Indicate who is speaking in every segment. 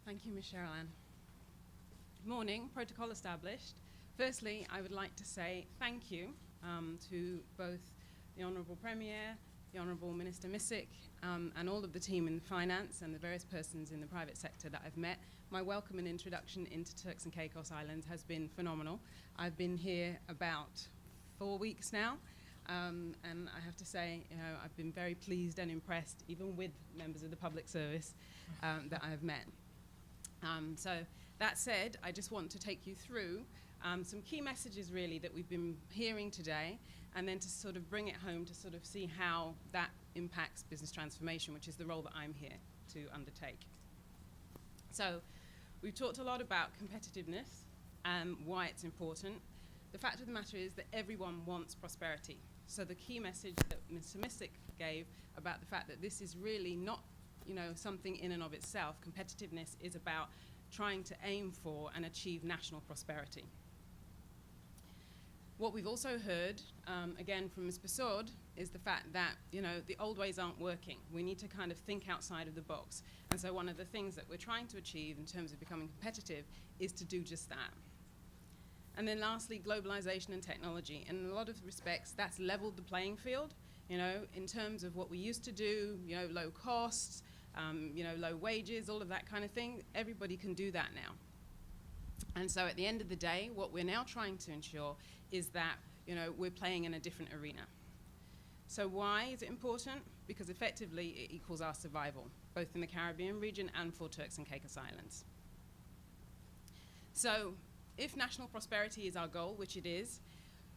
Speaker 1: Thank you, Ms. Sherilyn. Morning, protocol established. Firstly, I would like to say thank you to both the Honourable Premier, the Honourable Minister Missick, and all of the team in finance and the various persons in the private sector that I've met. My welcome and introduction into Turks and Caicos Islands has been phenomenal. I've been here about 4 weeks now, and I have to say, I've been very pleased and impressed, even with members of the public service that I have met. So that said, I just want to take you through some key messages really that we've been hearing today, and then to sort of bring it home to sort of see how that impacts business transformation, which is the role that I'm here to undertake. So we've talked a lot about competitiveness and why it's important. The fact of the matter is that everyone wants prosperity. So the key message that Mr. Missick gave about the fact that this is really not something in and of itself. Competitiveness is about trying to aim for and achieve national prosperity. What we've also heard, again from Ms. Persaud, is the fact that the old ways aren't working. We need to kind of think outside of the box. And so one of the things that we're trying to achieve in terms of becoming competitive is to do just that. And then lastly, globalization and technology. In a lot of respects, that's leveled the playing field, in terms of what we used to do, low costs, low wages, all of that kind of thing. Everybody can do that now. And so at the end of the day, what we're now trying to ensure is that, we're playing in a different arena. So why is it important? Because effectively it equals our survival, both in the Caribbean region and for Turks and Caicos Islands. So if national prosperity is our goal, which it is,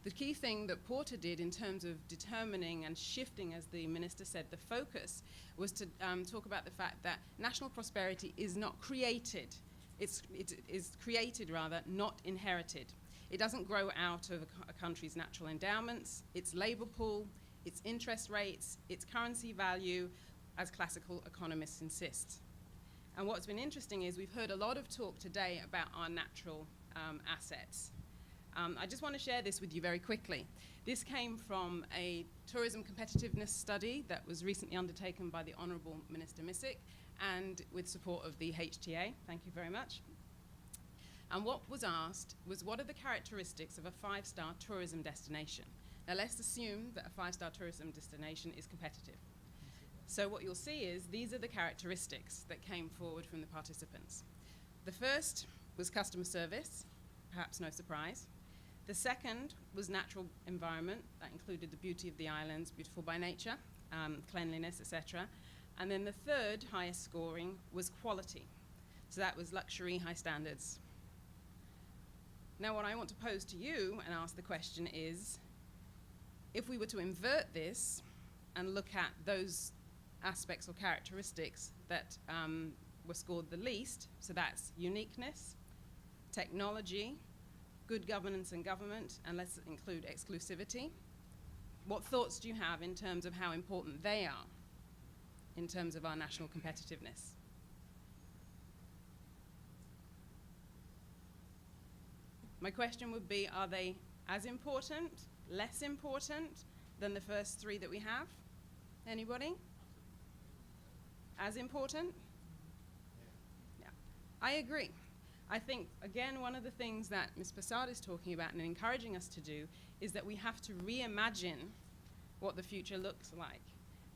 Speaker 1: the key thing that Porter did in terms of determining and shifting, as the minister said, the focus was to talk about the fact that national prosperity is not created. It is created, rather, not inherited. It doesn't grow out of a country's natural endowments, its labor pool, its interest rates, its currency value, as classical economists insist. And what's been interesting is we've heard a lot of talk today about our natural assets. I just want to share this with you very quickly. This came from a tourism competitiveness study that was recently undertaken by the Honourable Minister Missick and with support of the HTA. Thank you very much. And what was asked was, what are the characteristics of a 5-star tourism destination? Now let's assume that a 5-star tourism destination is competitive. So what you'll see is these are the characteristics that came forward from the participants. The first was customer service, perhaps no surprise. The second was natural environment. That included the beauty of the islands, beautiful by nature, cleanliness, etc. And then the third highest scoring was quality. So that was luxury, high standards. Now what I want to pose to you and ask the question is, if we were to invert this and look at those aspects or characteristics that were scored the least, so that's uniqueness, technology, good governance and government, and let's include exclusivity. What thoughts do you have in terms of how important they are in terms of our national competitiveness? My question would be, are they as important, less important than the first three that we have? Anybody? As important? Yeah. I agree. I think, again, one of the things that Ms. Persaud is talking about and encouraging us to do is that we have to reimagine what the future looks like.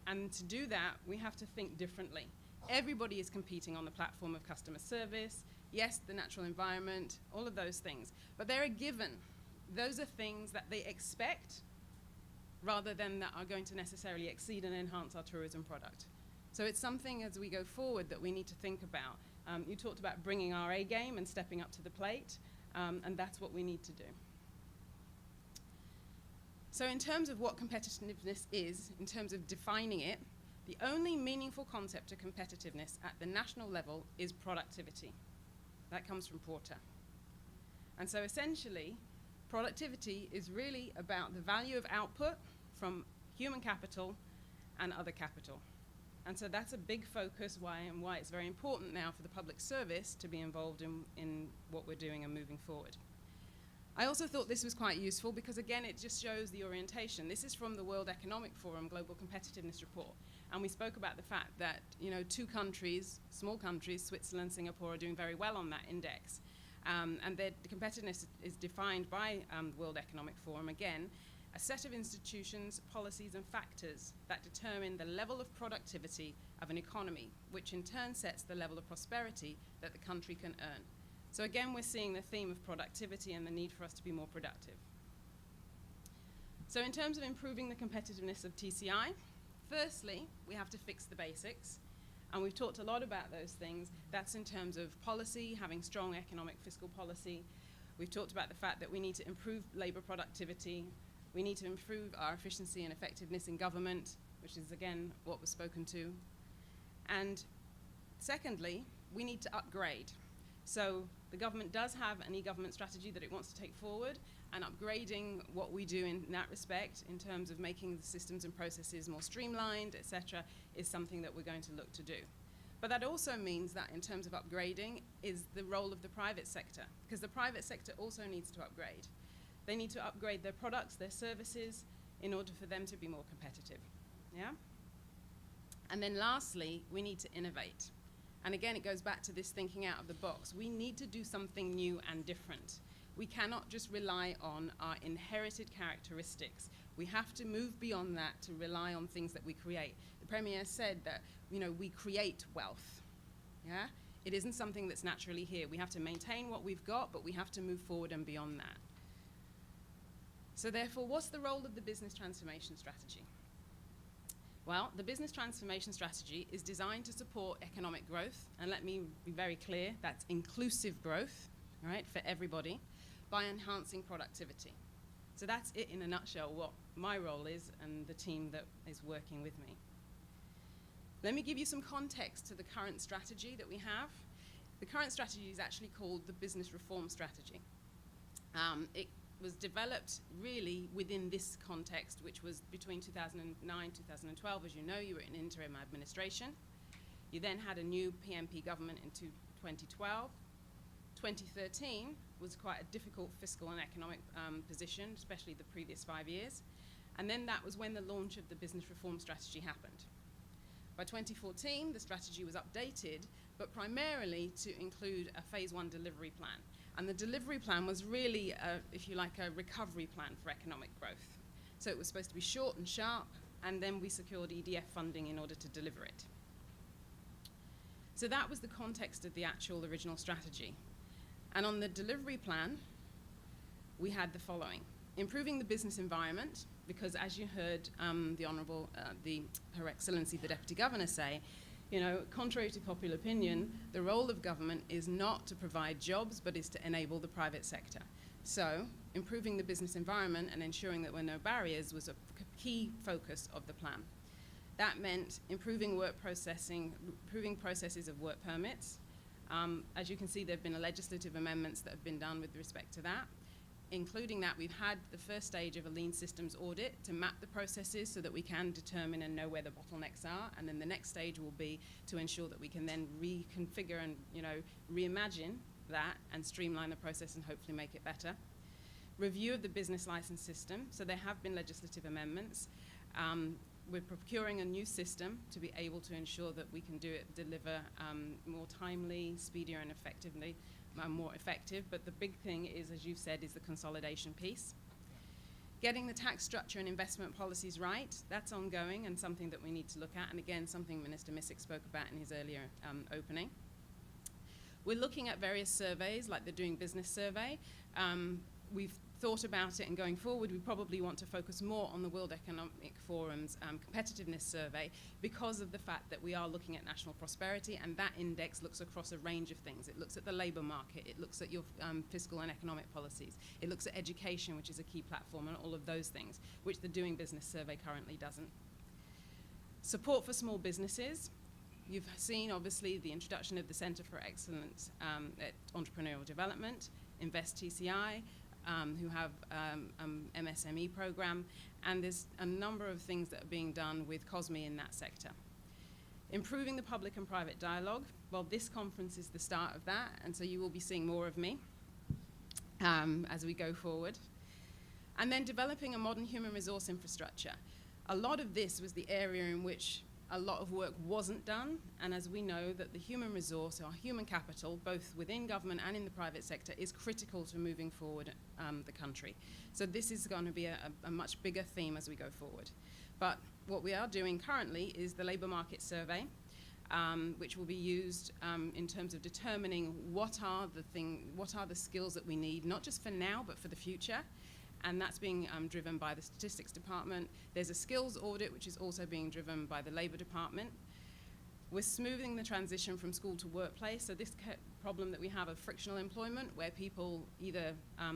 Speaker 1: And to do that, we have to think differently. Everybody is competing on the platform of customer service, yes, the natural environment, all of those things. But they're a given. Those are things that they expect rather than that are going to necessarily exceed and enhance our tourism product. So it's something as we go forward that we need to think about. You talked about bringing our A game and stepping up to the plate, and that's what we need to do. So in terms of what competitiveness is, in terms of defining it, the only meaningful concept of competitiveness at the national level is productivity. That comes from Porter. And so essentially, productivity is really about the value of output from human capital and other capital. And so that's a big focus why it's very important now for the public service to be involved in what we're doing and moving forward. I also thought this was quite useful because, again, it just shows the orientation. This is from the World Economic Forum Global Competitiveness Report. And we spoke about the fact that, two countries, small countries, Switzerland, Singapore, are doing very well on that index. And the competitiveness is defined by the World Economic Forum, again, a set of institutions, policies, and factors that determine the level of productivity of an economy, which in turn sets the level of prosperity that the country can earn. So again, we're seeing the theme of productivity and the need for us to be more productive. So in terms of improving the competitiveness of TCI, firstly, we have to fix the basics. And we've talked a lot about those things. That's in terms of policy, having strong economic fiscal policy. We've talked about the fact that we need to improve labor productivity. We need to improve our efficiency and effectiveness in government, which is, again, what was spoken to. And secondly, we need to upgrade. So the government does have an e-government strategy that it wants to take forward, and upgrading what we do in that respect in terms of making the systems and processes more streamlined, etc., is something that we're going to look to do. But that also means that in terms of upgrading is the role of the private sector, because the private sector also needs to upgrade. They need to upgrade their products, their services, in order for them to be more competitive. Yeah? And then lastly, we need to innovate. And again, it goes back to this thinking out of the box. We need to do something new and different. We cannot just rely on our inherited characteristics. We have to move beyond that to rely on things that we create. The Premier said that, we create wealth. Yeah? It isn't something that's naturally here. We have to maintain what we've got, but we have to move forward and beyond that. So therefore, what's the role of the business transformation strategy? Well, the business transformation strategy is designed to support economic growth, and let me be very clear, that's inclusive growth, right, for everybody, by enhancing productivity. So that's it in a nutshell, what my role is and the team that is working with me. Let me give you some context to the current strategy that we have. The current strategy is actually called the Business Reform Strategy. It was developed really within this context, which was between 2009 2012. As you know, you were in interim administration. You then had a new PMP government in 2012. 2013 was quite a difficult fiscal and economic position, especially the previous 5 years. And then that was when the launch of the business reform strategy happened. By 2014, the strategy was updated, but primarily to include a phase 1 delivery plan. And the delivery plan was really, if you like, a recovery plan for economic growth. So it was supposed to be short and sharp, and then we secured EDF funding in order to deliver it. So that was the context of the actual original strategy. And on the delivery plan, we had the following. Improving the business environment, because as you heard the Honourable, Her Excellency, the Deputy Governor say, contrary to popular opinion, the role of government is not to provide jobs, but is to enable the private sector. So improving the business environment and ensuring that there were no barriers was a key focus of the plan. That meant improving work processing, improving processes of work permits. As you can see, there have been legislative amendments that have been done with respect to that. Including that, we've had the first stage of a lean systems audit to map the processes so that we can determine and know where the bottlenecks are. And then the next stage will be to ensure that we can then reconfigure and reimagine that and streamline the process and hopefully make it better. Review of the business license system. So there have been legislative amendments. We're procuring a new system to be able to ensure that we can deliver more timely, speedier, and effectively. More effective, but the big thing is, as you've said, is the consolidation piece. Getting the tax structure and investment policies right, that's ongoing and something that we need to look at, and again, something Minister Missick spoke about in his earlier opening. We're looking at various surveys, like the Doing Business survey. We've thought about it, and going forward, we probably want to focus more on the World Economic Forum's competitiveness survey because of the fact that we are looking at national prosperity, and that index looks across a range of things. It looks at the labor market, it looks at your fiscal and economic policies, it looks at education, which is a key platform, and all of those things, which the Doing Business survey currently doesn't. Support for small businesses. You've seen, obviously, the introduction of the Centre for Excellence at Entrepreneurial Development, Invest TCI, who have MSME program, and there's a number of things that are being done with COSME in that sector. Improving the public and private dialogue. Well, this conference is the start of that, and so you will be seeing more of me as we go forward. And then developing a modern human resource infrastructure. A lot of this was the area in which a lot of work wasn't done, and as we know that the human resource, our human capital, both within government and in the private sector, is critical to moving forward the country. So this is going to be a much bigger theme as we go forward. But what we are doing currently is the labour market survey, which will be used in terms of determining what are the skills that we need, not just for now, but for the future. And that's being driven by the Statistics Department. There's a skills audit, which is also being driven by the Labour Department. We're smoothing the transition from school to workplace. So this problem that we have of frictional employment, where people either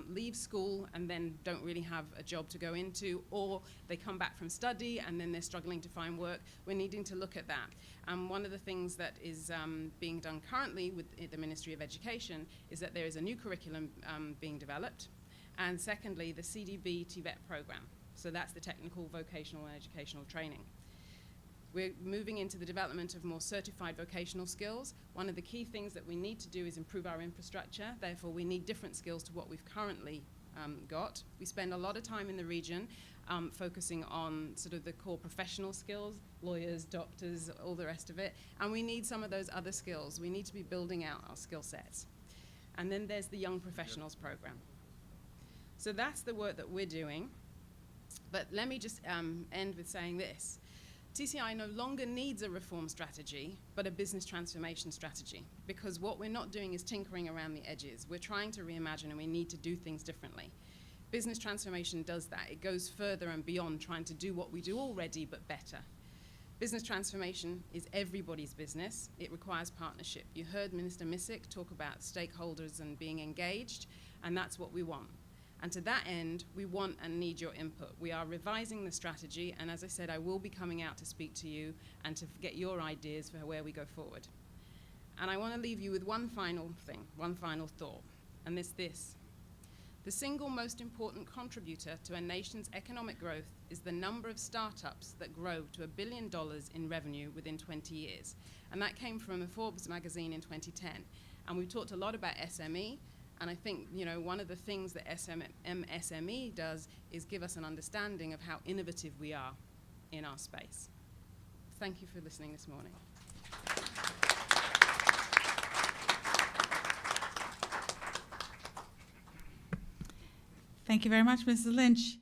Speaker 1: leave school and then don't really have a job to go into, or they come back from study and then they're struggling to find work. We're needing to look at that. One of the things that is being done currently with the Ministry of Education is that there is a new curriculum being developed. And secondly, the CDB TVET program. So that's the technical, vocational, and educational training. We're moving into the development of more certified vocational skills. One of the key things that we need to do is improve our infrastructure. Therefore, we need different skills to what we've currently got. We spend a lot of time in the region focusing on sort of the core professional skills, lawyers, doctors, all the rest of it. And we need some of those other skills. We need to be building out our skill sets. And then there's the Young Professionals program. So that's the work that we're doing. But let me just end with saying this. TCI no longer needs a reform strategy, but a business transformation strategy, because what we're not doing is tinkering around the edges. We're trying to reimagine, and we need to do things differently. Business transformation does that. It goes further and beyond trying to do what we do already, but better. Business transformation is everybody's business. It requires partnership. You heard Minister Missick talk about stakeholders and being engaged, and that's what we want. And to that end, we want and need your input. We are revising the strategy, and as I said, I will be coming out to speak to you and to get your ideas for where we go forward. And I want to leave you with one final thing, one final thought, and it's this. The single most important contributor to a nation's economic growth is the number of startups that grow to $1 billion in revenue within 20 years. And that came from a Forbes magazine in 2010. And we've talked a lot about SME. And I think, one of the things that MSME does is give us an understanding of how innovative we are in our space. Thank you for listening this morning.
Speaker 2: Thank you very much, Mrs. Lynch.